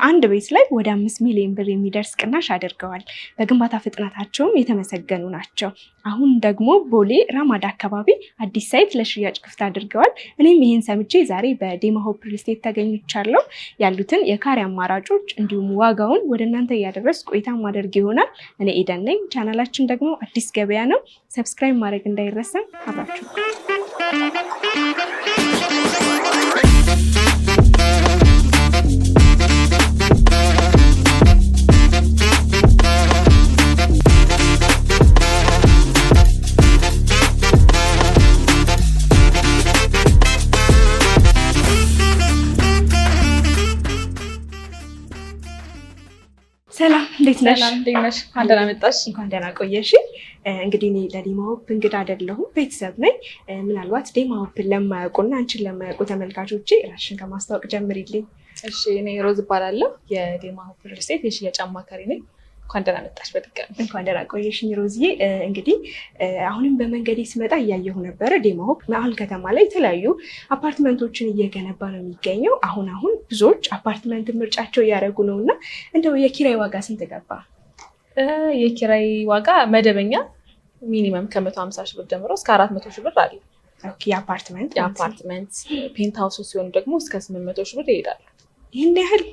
አንድ ቤት ላይ ወደ 5 ሚሊዮን ብር የሚደርስ ቅናሽ አድርገዋል። በግንባታ ፍጥነታቸውም የተመሰገኑ ናቸው። አሁን ደግሞ ቦሌ ራማዳ አካባቢ አዲስ ሳይት ለሽያጭ ክፍት አድርገዋል። እኔም ይህን ሰምቼ ዛሬ በዴማ ሆፕ ሪል ስቴት ተገኝቻለሁ። ያሉትን የካሬ አማራጮች እንዲሁም ዋጋውን ወደ እናንተ እያደረስ ቆይታ ማድረግ ይሆናል። እኔ ኤደን ነኝ። ቻናላችን ደግሞ አዲስ ገበያ ነው። ሰብስክራይብ ማድረግ እንዳይረሳ። አብራችሁ ሰላም እንዴት ነሽ? ሰላም እንዴት ነሽ? እንኳን ደህና መጣሽ። እንኳን ደህና ቆየሽ። እንግዲህ እኔ ለዴማ ሆፕ እንግዳ አይደለሁም፣ ቤተሰብ ነኝ። ምናልባት ዴማ ሆፕን ለማያውቁና አንቺን ለማያውቁ ተመልካቾቼ ራስሽን ከማስተዋወቅ ጀምሪልኝ። እሺ፣ እኔ ሮዝ እባላለሁ። የዴማ ሆፕ ሪል ስቴት የሽያጭ አማካሪ ነኝ። እንኳን ደህና መጣሽ በድጋሚ። እንኳን ደህና ቆየሽኝ ሮዝዬ። እንግዲህ አሁንም በመንገዴ ስመጣ እያየሁ ነበረ። ዴማ ሆፕ መሀል ከተማ ላይ የተለያዩ አፓርትመንቶችን እየገነባ ነው የሚገኘው። አሁን ብዙዎች አፓርትመንት ምርጫቸው እያደረጉ ነው እና እንደው የኪራይ ዋጋ ስንት ገባ? የኪራይ ዋጋ መደበኛ ሚኒመም ከ150 ሺህ ብር ጀምሮ እስከ 400 ሺህ ብር አለ። የአፓርትመንት ፔንት ሃውስ ሲሆኑ ደግሞ እስከ 800 ሺህ ብር ይሄዳሉ። ይህን ያህል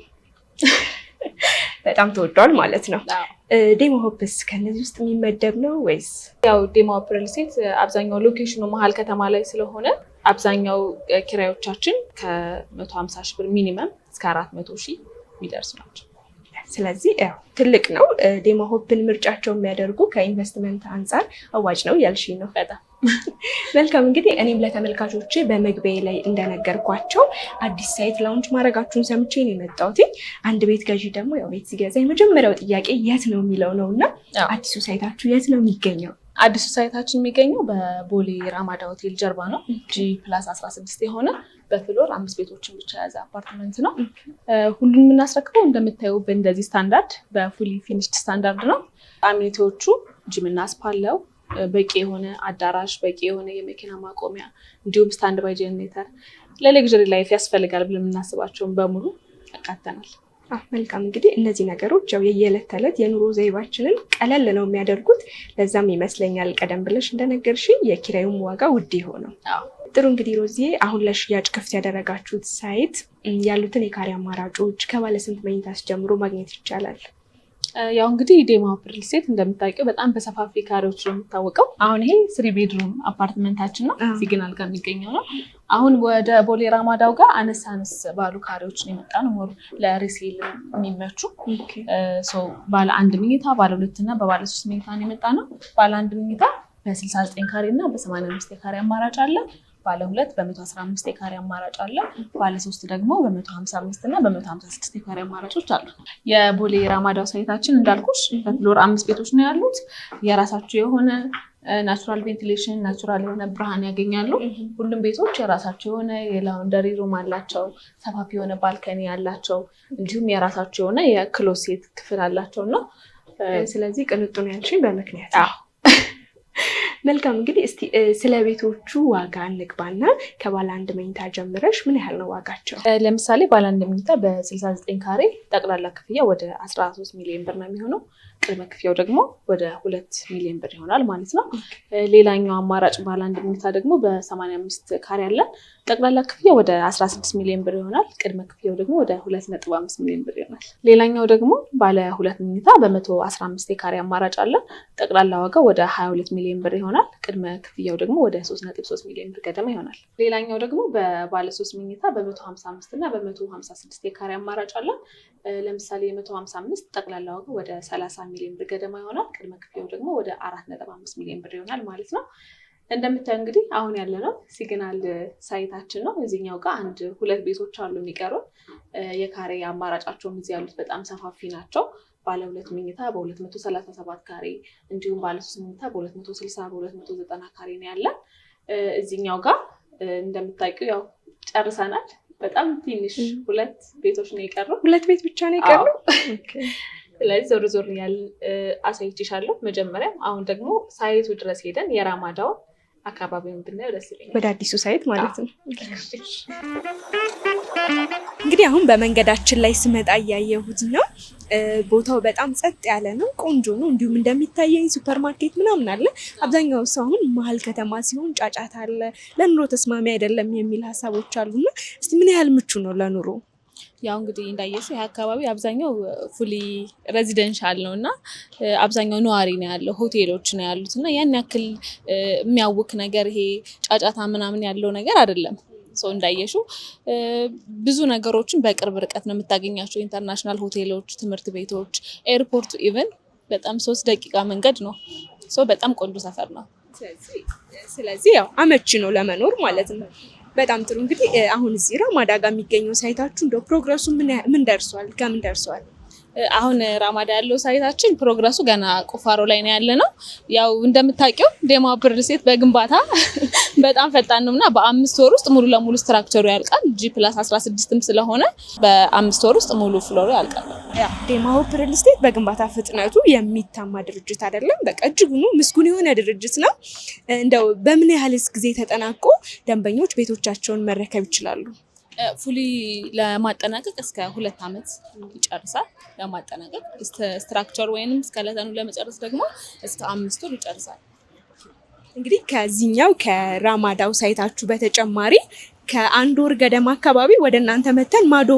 በጣም ተወዷል ማለት ነው። ዴማ ሆፕስ ከነዚህ ውስጥ የሚመደብ ነው ወይስ? ያው ዴማ ሆፕ ሪል ስቴት አብዛኛው ሎኬሽኑ መሀል ከተማ ላይ ስለሆነ አብዛኛው ኪራዮቻችን ከ150 ሺህ ብር ሚኒመም እስከ 400 ሺህ የሚደርሱ ናቸው። ስለዚህ ያው ትልቅ ነው። ዴማ ሆፕን ምርጫቸው የሚያደርጉ ከኢንቨስትመንት አንጻር አዋጭ ነው ያልሽኝ ነው። በጣም መልካም። እንግዲህ እኔም ለተመልካቾች በመግቢያ ላይ እንደነገርኳቸው አዲስ ሳይት ላውንች ማድረጋችሁን ሰምቼ ነው የመጣሁት። አንድ ቤት ገዢ ደግሞ ያው ቤት ሲገዛ የመጀመሪያው ጥያቄ የት ነው የሚለው ነው እና አዲሱ ሳይታችሁ የት ነው የሚገኘው? አዲሱ ሳይታችን የሚገኘው በቦሌ ራማዳ ሆቴል ጀርባ ነው። G+16 የሆነ በፍሎር 5 ቤቶችን ብቻ የያዘ አፓርትመንት ነው። ሁሉን የምናስረክበው እንደምታየው በእንደዚህ ስታንዳርድ በፉሊ ፊኒሽድ ስታንዳርድ ነው። አሚኒቲዎቹ ጂምና ስፓ አለው፣ በቂ የሆነ አዳራሽ፣ በቂ የሆነ የመኪና ማቆሚያ እንዲሁም ስታንድ ባይ ጀነሬተር ለሌግዥሪ ላይፍ ያስፈልጋል ብለን የምናስባቸውን በሙሉ ያካተናል። መልካም። እንግዲህ እነዚህ ነገሮች ያው የየዕለት ተዕለት የኑሮ ዘይቤያችንን ቀለል ነው የሚያደርጉት። ለዛም ይመስለኛል ቀደም ብለሽ እንደነገርሽኝ የኪራዩም ዋጋ ውድ የሆነው። ጥሩ። እንግዲህ ሮዚዬ አሁን ለሽያጭ ክፍት ያደረጋችሁት ሳይት ያሉትን የካሬ አማራጮች ከባለ ስንት መኝታስ ጀምሮ ማግኘት ይቻላል? ያው እንግዲህ ዴማ ሆፕ ሪል ስቴት እንደምታውቂው በጣም በሰፋፊ ካሬዎች ነው የሚታወቀው። አሁን ይሄ 3 ቤድሩም አፓርትመንታችን ነው፣ ሲግናል ጋር የሚገኘው ነው። አሁን ወደ ቦሌ ራማዳው ጋር አነስ ባሉ ካሬዎች ነው የመጣ ነው፣ ሞር ለሪሴል የሚመቹ ባለ 1 መኝታ፣ ባለ 2 እና በባለ 3 መኝታ ነው የመጣ ነው። ባለ 1 መኝታ በ69 ካሬ እና በ85 የካሬ አማራጭ አለ። ባለ 2 በ115 የካሬ አማራጭ አለ። ባለ 3 ደግሞ በ155 እና በ156 የካሬ አማራጮች አሉ። የቦሌ ራማዳው ሳይታችን እንዳልኩሽ በፍሎር 5 ቤቶች ነው ያሉት። የራሳቸው የሆነ ናቹራል ቬንቲሌሽን፣ ናቹራል የሆነ ብርሃን ያገኛሉ። ሁሉም ቤቶች የራሳቸው የሆነ የላውንደሪ ሩም አላቸው፣ ሰፋፊ የሆነ ባልከኒ አላቸው፣ እንዲሁም የራሳቸው የሆነ የክሎሴት ክፍል አላቸው እና ስለዚህ ቅንጡ ነው ያልሽኝ በምክንያት። መልካም። እንግዲህ እስቲ ስለ ቤቶቹ ዋጋ እንግባና ከባለ 1 መኝታ ጀምረሽ ምን ያህል ነው ዋጋቸው? ለምሳሌ ባለ 1 መኝታ በ69 ካሬ ጠቅላላ ክፍያ ወደ 13 ሚሊዮን ብር ነው የሚሆነው። ቅድመ ክፍያው ደግሞ ወደ 2 ሚሊዮን ብር ይሆናል ማለት ነው። ሌላኛው አማራጭ ባለ 1 መኝታ ደግሞ በ85 ካሬ አለ። ጠቅላላ ክፍያ ወደ 16 ሚሊዮን ብር ይሆናል። ቅድመ ክፍያው ደግሞ ወደ 2.5 ሚሊዮን ብር ይሆናል። ሌላኛው ደግሞ ባለ 2 መኝታ በ115 የካሬ አማራጭ አለ። ጠቅላላ ዋጋ ወደ 22 ሚሊዮን ብር ይሆናል። ቅድመ ክፍያው ደግሞ ወደ 3.3 ሚሊዮን ብር ገደማ ይሆናል። ሌላኛው ደግሞ በባለ 3 መኝታ በ155 እና በ156 የካሬ አማራጭ አለ። ለምሳሌ የ155 ጠቅላላ ዋጋ ወደ 30 ሚሊዮን ብር ገደማ ይሆናል። ቅድመ ክፍያው ደግሞ ወደ 4.5 ሚሊዮን ብር ይሆናል ማለት ነው። እንደምታዩ እንግዲህ አሁን ያለነው ሲግናል ሳይታችን ነው። እዚህኛው ጋር 2 ቤቶች አሉ የሚቀሩ። የካሬ አማራጫቸውም እዚህ ያሉት በጣም ሰፋፊ ናቸው። ባለ 2 መኝታ በ237 ካሬ እንዲሁም ባለ 3 መኝታ በ260 በ290 ካሬ ነው ያለን። እዚህኛው ጋር እንደምታውቂው ያው ጨርሰናል። በጣም ትንሽ 2 ቤቶች ነው የቀረው። 2 ቤት ብቻ ነው የቀረው። ስለዚህ ዞር ያል አሳይቼሻለሁ መጀመሪያ። አሁን ደግሞ ሳይቱ ድረስ ሄደን የራማዳውን አካባቢውን ብናየው ደስ ይለኛል። ወደ አዲሱ ሳይት ማለት ነው። እንግዲህ አሁን በመንገዳችን ላይ ስመጣ እያየሁት ነው። ቦታው በጣም ጸጥ ያለ ነው፣ ቆንጆ ነው። እንዲሁም እንደሚታየኝ ሱፐር ማርኬት ምናምን አለ። አብዛኛው ሰው አሁን መሀል ከተማ ሲሆን ጫጫታ አለ፣ ለኑሮ ተስማሚ አይደለም የሚል ሀሳቦች አሉና እስቲ ምን ያህል ምቹ ነው ለኑሮ? ያው እንግዲህ እንዳየሽው ይህ አካባቢ አብዛኛው ፉሊ ሬዚደንሻል ነው እና አብዛኛው ነዋሪ ነው ያለው፣ ሆቴሎች ነው ያሉት እና ያን ያክል የሚያውክ ነገር ይሄ ጫጫታ ምናምን ያለው ነገር አይደለም። ሰው እንዳየሽው ብዙ ነገሮችን በቅርብ ርቀት ነው የምታገኛቸው። ኢንተርናሽናል ሆቴሎች፣ ትምህርት ቤቶች፣ ኤርፖርቱ ኢቨን በጣም 3 ደቂቃ መንገድ ነው። በጣም ቆንጆ ሰፈር ነው። ስለዚህ ያው አመቺ ነው ለመኖር ማለት ነው። በጣም ጥሩ። እንግዲህ አሁን እዚህ ራማዳ ጋር የሚገኘው ሳይታችሁ እንደው ፕሮግረሱ ምን ደርሷል? ከምን ደርሷል? አሁን ራማዳ ያለው ሳይታችን ፕሮግረሱ ገና ቁፋሮ ላይ ነው ያለ ነው። ያው እንደምታውቂው ዴማ ሪል ስቴት በግንባታ በጣም ፈጣን ነው እና በ5 ወር ውስጥ ሙሉ ለሙሉ ስትራክቸሩ ያልቃል። G+16ም ስለሆነ በ5 ወር ውስጥ ሙሉ ፍሎሩ ያልቃል። ያ ዴማ ሪል ስቴት በግንባታ ፍጥነቱ የሚታማ ድርጅት አይደለም። በቃ እጅጉኑ ምስጉን የሆነ ድርጅት ነው። እንደው በምን ያህልስ ጊዜ ተጠናቆ ደንበኞች ቤቶቻቸውን መረከብ ይችላሉ? ፉሊ ለማጠናቀቅ እስከ 2 ዓመት ይጨርሳል። ለማጠናቀቅ ስትራክቸር ወይንም ስኬለተኑ ለመጨረስ ደግሞ እስከ 5 ወር ይጨርሳል። እንግዲህ ከዚህኛው ከራማዳው ሳይታችሁ በተጨማሪ ከ1 ወር ገደማ አካባቢ ወደ እናንተ መተን ማዶ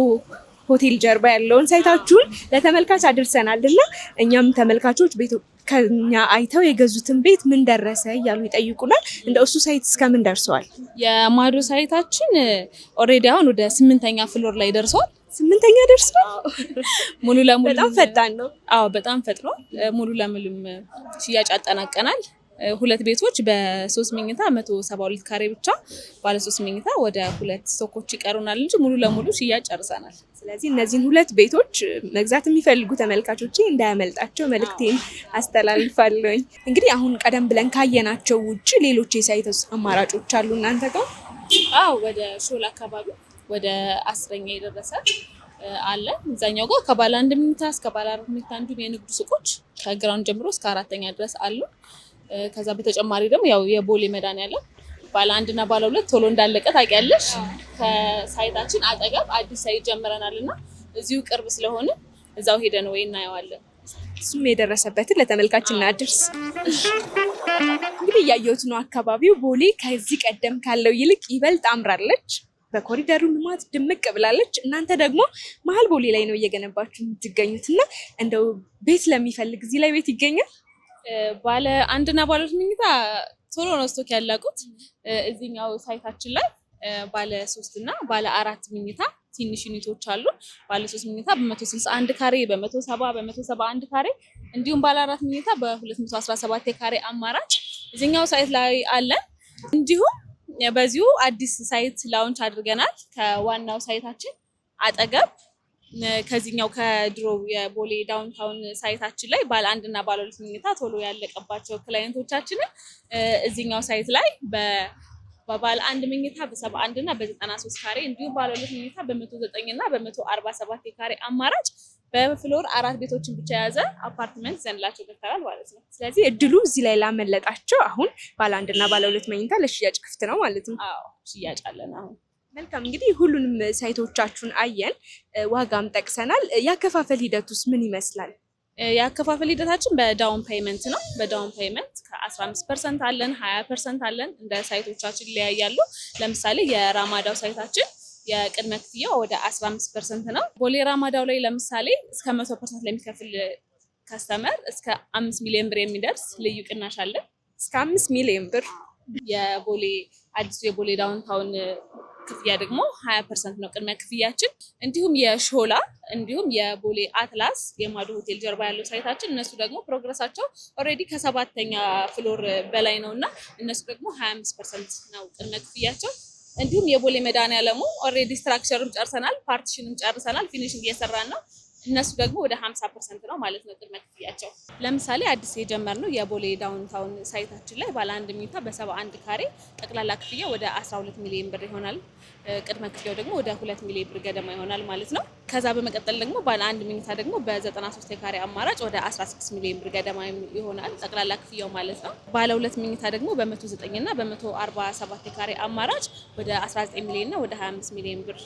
ሆቴል ጀርባ ያለውን ሳይታችሁን ለተመልካች አድርሰናል እና እኛም ተመልካቾች ከኛ አይተው የገዙትን ቤት ምን ደረሰ እያሉ ይጠይቁናል። እንደው እሱ ሳይት እስከምን ደርሰዋል? የማዶ ሳይታችን ኦልሬዲ አሁን ወደ 8ኛ ፍሎር ላይ ደርሷል። 8ኛ ደርሷል። ሙሉ ለሙሉ በጣም ፈጣን ነው። አዎ በጣም ፈጥኗል። ሙሉ ለሙሉም ሽያጭ አጠናቀናል። 2 ቤቶች በ3 መኝታ 172 ካሬ ብቻ፣ ባለ 3 መኝታ ወደ 2 ስቶኮች ይቀሩናል እንጂ ሙሉ ለሙሉ ሽያጭ ጨርሰናል። ስለዚህ እነዚህን 2 ቤቶች መግዛት የሚፈልጉ ተመልካቾች እንዳያመልጣቸው መልእክቴን አስተላልፋለሁኝ። እንግዲህ አሁን ቀደም ብለን ካየናቸው ውጭ ሌሎች የሳይት አማራጮች አሉ እናንተ ጋር? አዎ ወደ ሾላ አካባቢ ወደ 10ኛ የደረሰ አለ። እዛኛው ጋር ከባለ 1 መኝታ እስከ ባለ 4 መኝታ እንዲሁም የንግድ ሱቆች ከግራውንድ ጀምሮ እስከ 4ኛ ድረስ አሉ። ከዛ በተጨማሪ ደግሞ ያው የቦሌ መድኃኒዓለም ባለ 1 እና ባለ 2 ቶሎ እንዳለቀ ታውቂያለሽ። ከሳይታችን አጠገብ አዲስ ሳይት ጀምረናል እና እዚሁ ቅርብ ስለሆነ እዛው ሄደን ወይ እናየዋለን። እሱም የደረሰበትን ለተመልካች እናድርስ። እንግዲህ እያየሁት ነው አካባቢው ቦሌ ከዚህ ቀደም ካለው ይልቅ ይበልጥ አምራለች። በኮሪደሩ ልማት ድምቅ ብላለች። እናንተ ደግሞ መሀል ቦሌ ላይ ነው እየገነባችሁ የምትገኙት እና እንደው ቤት ለሚፈልግ እዚህ ላይ ቤት ይገኛል? ባለ 1 እና ባለ 2 መኝታ ቶሎ ነው ስቶክ ያለቁት። እዚህኛው ሳይታችን ላይ ባለ 3 እና ባለ 4 መኝታ ትንሽ ዩኒቶች አሉ። ባለ 3 መኝታ በ161 ካሬ፣ በ170፣ በ171 ካሬ እንዲሁም ባለ 4 መኝታ በ217 ካሬ አማራጭ እዚህኛው ሳይት ላይ አለን። እንዲሁም በዚሁ አዲስ ሳይት ላውንች አድርገናል ከዋናው ሳይታችን አጠገብ። ከዚህኛው ከድሮ የቦሌ ዳውንታውን ሳይታችን ላይ ባለ 1 እና ባለ 2 መኝታ ቶሎ ያለቀባቸው ክላይንቶቻችንን እዚህኛው ሳይት ላይ በባለ 1 መኝታ በ71 እና በ93 ካሬ እንዲሁም ባለ 2 መኝታ በ109 እና በ147 ካሬ አማራጭ በፍሎር 4 ቤቶችን ብቻ የያዘ አፓርትመንት ዘንላቸው ገብተናል ማለት ነው። ስለዚህ እድሉ እዚህ ላይ ላመለጣቸው አሁን ባለ 1 እና ባለ 2 መኝታ ለሽያጭ ክፍት ነው ማለት ነው። አዎ ሽያጭ አለን አሁን። መልካም እንግዲህ ሁሉንም ሳይቶቻችሁን አየን፣ ዋጋም ጠቅሰናል። ያከፋፈል ሂደቱስ ምን ይመስላል? የአከፋፈል ሂደታችን በዳውን ፔይመንት ነው። በዳውን ፔይመንት ከ15% አለን፣ 20% አለን። እንደ ሳይቶቻችን ይለያያሉ። ለምሳሌ የራማዳው ሳይታችን የቅድመ ክፍያ ወደ 15% ነው። ቦሌ ራማዳው ላይ ለምሳሌ እስከ 100% ለሚከፍል ከስተመር እስከ 5 ሚሊዮን ብር የሚደርስ ልዩ ቅናሽ አለን። እስከ 5 ሚሊዮን ብር። የቦሌ አዲሱ የቦሌ ዳውንታውን ክፍያ ደግሞ 20% ነው ቅድመ ክፍያችን። እንዲሁም የሾላ እንዲሁም የቦሌ አትላስ የማዶ ሆቴል ጀርባ ያለው ሳይታችን እነሱ ደግሞ ፕሮግረሳቸው ኦልሬዲ ከ7ኛ ፍሎር በላይ ነው እና እነሱ ደግሞ 25% ነው ቅድመ ክፍያቸው። እንዲሁም የቦሌ መድኃኒዓለሙ ኦልሬዲ ስትራክቸርም ጨርሰናል፣ ፓርቲሽንም ጨርሰናል፣ ፊኒሽንግ እየሰራን ነው። እነሱ ደግሞ ወደ 50% ነው ማለት ነው ቅድመ ክፍያቸው። ለምሳሌ አዲስ የጀመርነው የቦሌ ዳውንታውን ሳይታችን ላይ ባለ 1 መኝታ በ71 ካሬ ጠቅላላ ክፍያ ወደ 12 ሚሊዮን ብር ይሆናል። ቅድመ ክፍያው ደግሞ ወደ 2 ሚሊዮን ብር ገደማ ይሆናል ማለት ነው። ከዛ በመቀጠል ደግሞ ባለ 1 መኝታ ደግሞ በ93 ካሬ አማራጭ ወደ 16 ሚሊዮን ብር ገደማ ይሆናል ጠቅላላ ክፍያው ማለት ነው። ባለ 2 መኝታ ደግሞ በ109 እና በ147 ካሬ አማራጭ ወደ 19 ሚሊዮን እና ወደ 25 ሚሊዮን ብር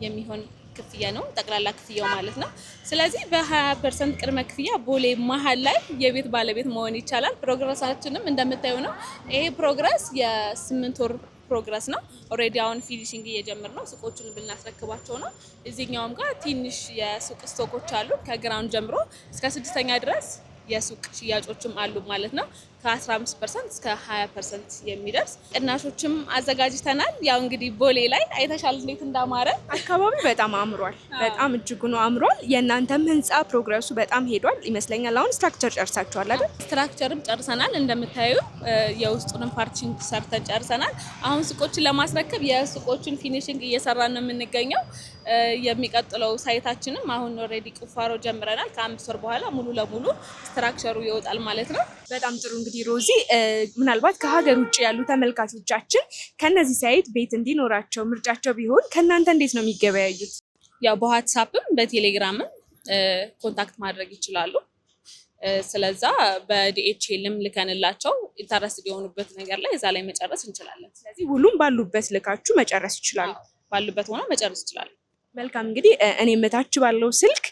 የሚሆን ክፍያ ነው ጠቅላላ ክፍያው ማለት ነው። ስለዚህ በ20% ቅድመ ክፍያ ቦሌ መሀል ላይ የቤት ባለቤት መሆን ይቻላል። ፕሮግረሳችንም እንደምታዩ ነው። ይሄ ፕሮግረስ የ8 ወር ፕሮግረስ ነው። ኦልሬዲ አሁን ፊኒሺንግ እየጀመር ነው። ሱቆቹን ብናስረክባቸው ነው። እዚህኛውም ጋር ትንሽ የሱቅ ስቶኮች አሉ። ከግራውንድ ጀምሮ እስከ 6ኛ ድረስ የሱቅ ሽያጮችም አሉ ማለት ነው። ከ15% እስከ 20% የሚደርስ ቅናሾችም አዘጋጅተናል። ያው እንግዲህ ቦሌ ላይ አይተሻል እንዴት እንዳማረ አካባቢ በጣም አምሯል። በጣም እጅጉን አምሯል። የእናንተም ህንፃ ፕሮግረሱ በጣም ሄዷል ይመስለኛል። አሁን ስትራክቸር ጨርሳችኋል አይደል? ስትራክቸርም ጨርሰናል። እንደምታዩ የውስጡንም ፓርቲሽን ሰርተን ጨርሰናል። አሁን ሱቆችን ለማስረከብ የሱቆችን ፊኒሽንግ እየሰራን ነው የምንገኘው። የሚቀጥለው ሳይታችንም አሁን ኦልሬዲ ቁፋሮ ጀምረናል። ከ5 ወር በኋላ ሙሉ ለሙሉ ስትራክቸሩ ይወጣል ማለት ነው። በጣም ጥሩ። እንግዲህ ሮዚ ምናልባት ከሀገር ውጭ ያሉ ተመልካቾቻችን ከነዚህ ሳይት ቤት እንዲኖራቸው ምርጫቸው ቢሆን ከእናንተ እንዴት ነው የሚገበያዩት? ያው በዋትሳፕም በቴሌግራምም ኮንታክት ማድረግ ይችላሉ። ስለዛ በዲኤችኤልም ልከንላቸው ኢንተረስት የሆኑበት ነገር ላይ እዛ ላይ መጨረስ እንችላለን። ስለዚህ ሁሉም ባሉበት ልካችሁ መጨረስ ይችላሉ። ባሉበት ሆነው መጨረስ ይችላሉ። መልካም። እንግዲህ እኔ መታች ባለው ስልክ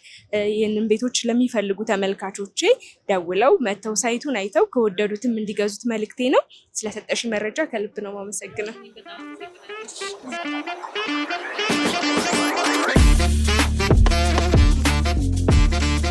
ይህንን ቤቶች ለሚፈልጉ ተመልካቾቼ ደውለው መተው ሳይቱን አይተው ከወደዱትም እንዲገዙት መልእክቴ ነው። ስለሰጠሽ መረጃ ከልብ ነው የማመሰግነው።